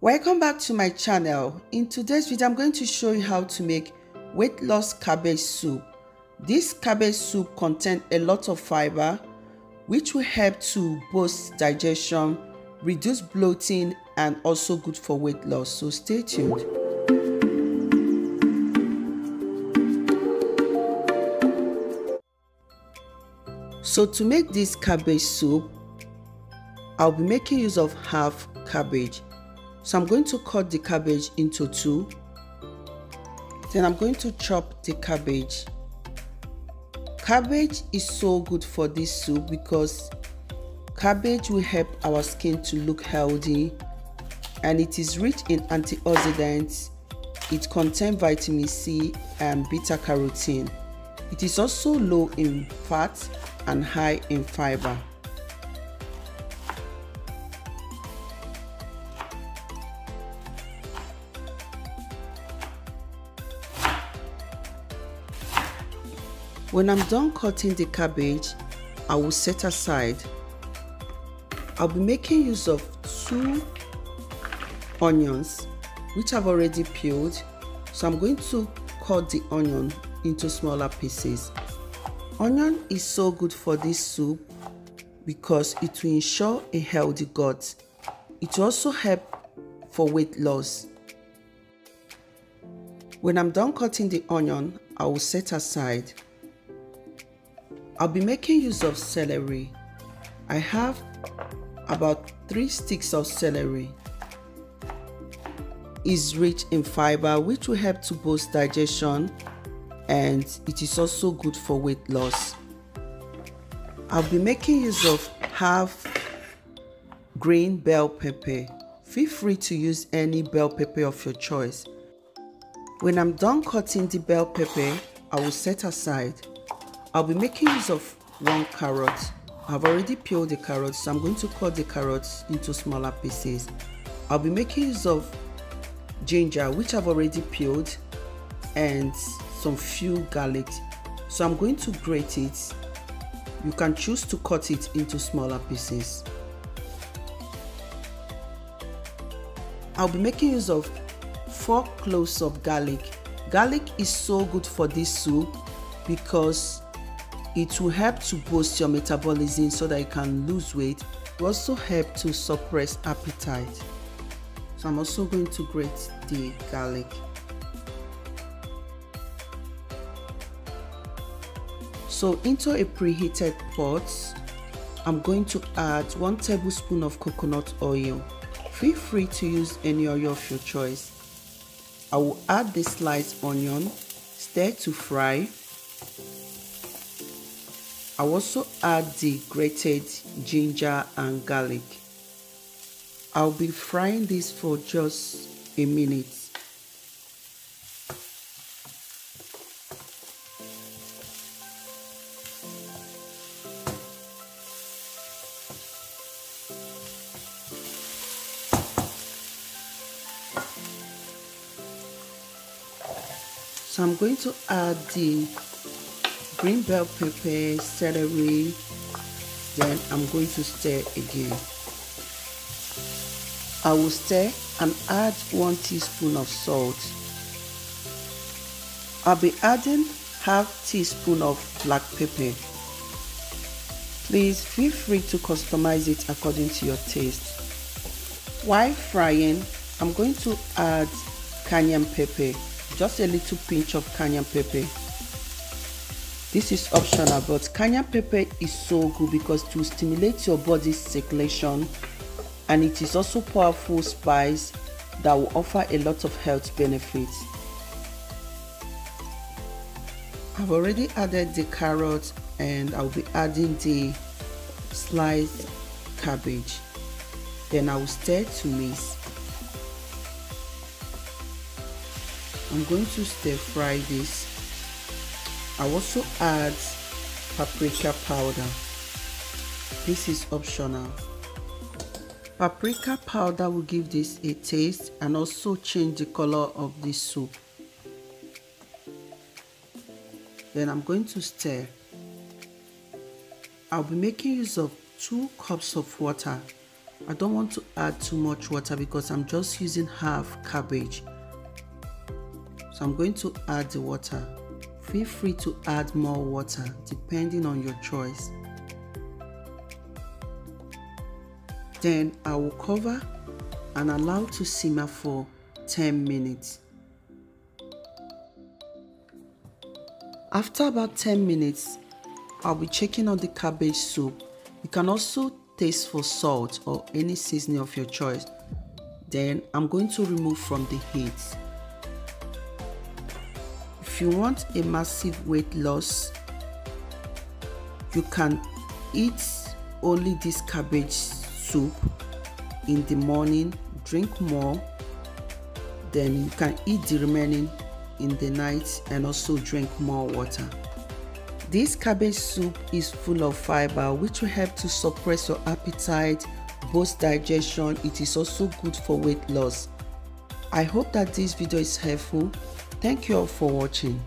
Welcome back to my channel. In today's video, I'm going to show you how to make weight loss cabbage soup. This cabbage soup contains a lot of fiber, which will help to boost digestion, reduce bloating, and also good for weight loss. So stay tuned. So to make this cabbage soup, I'll be making use of half cabbage. So I'm going to cut the cabbage into two. Then I'm going to chop the cabbage. Cabbage is so good for this soup because cabbage will help our skin to look healthy, and it is rich in antioxidants. It contains vitamin C and beta carotene. It is also low in fat and high in fiber. When I'm done cutting the cabbage, I will set aside. I'll be making use of 2 onions, which I've already peeled. So I'm going to cut the onion into smaller pieces. Onion is so good for this soup because it will ensure a healthy gut. It will also help for weight loss. When I'm done cutting the onion, I will set aside. I'll be making use of celery. I have about 3 sticks of celery. It's rich in fiber, which will help to boost digestion, and it is also good for weight loss. I'll be making use of half green bell pepper. Feel free to use any bell pepper of your choice. When I'm done cutting the bell pepper, I will set aside. I'll be making use of 1 carrot. I've already peeled the carrots, so I'm going to cut the carrots into smaller pieces. I'll be making use of ginger, which I've already peeled, and some few garlic. So I'm going to grate it. You can choose to cut it into smaller pieces. I'll be making use of 4 cloves of garlic. Garlic is so good for this soup because it will help to boost your metabolism so that you can lose weight. It will also help to suppress appetite. So I'm also going to grate the garlic. So into a preheated pot, I'm going to add 1 tablespoon of coconut oil. Feel free to use any oil of your choice. I will add the sliced onion, stir to fry. I'll also add the grated ginger and garlic. I'll be frying this for just a minute. So I'm going to add the green bell pepper, celery, then I'm going to stir again. I will stir and add 1 teaspoon of salt. I'll be adding half teaspoon of black pepper. Please feel free to customize it according to your taste. While frying, I'm going to add cayenne pepper, just a little pinch of cayenne pepper. This is optional, but cayenne pepper is so good because it will stimulate your body's circulation, and it is also powerful spice that will offer a lot of health benefits. I've already added the carrot and I'll be adding the sliced cabbage. Then I will stir to mix. I'm going to stir fry this. I also add paprika powder. This is optional. Paprika powder will give this a taste and also change the color of this soup. Then I'm going to stir. I'll be making use of 2 cups of water. I don't want to add too much water because I'm just using half cabbage. So I'm going to add the water. Feel free to add more water depending on your choice. Then I will cover and allow to simmer for 10 minutes. After about 10 minutes, I'll be checking on the cabbage soup. You can also taste for salt or any seasoning of your choice. Then I'm going to remove from the heat. If you want a massive weight loss, you can eat only this cabbage soup in the morning, drink more, then you can eat the remaining in the night and also drink more water. This cabbage soup is full of fiber which will help to suppress your appetite, boost digestion. It is also good for weight loss. I hope that this video is helpful. Thank you all for watching.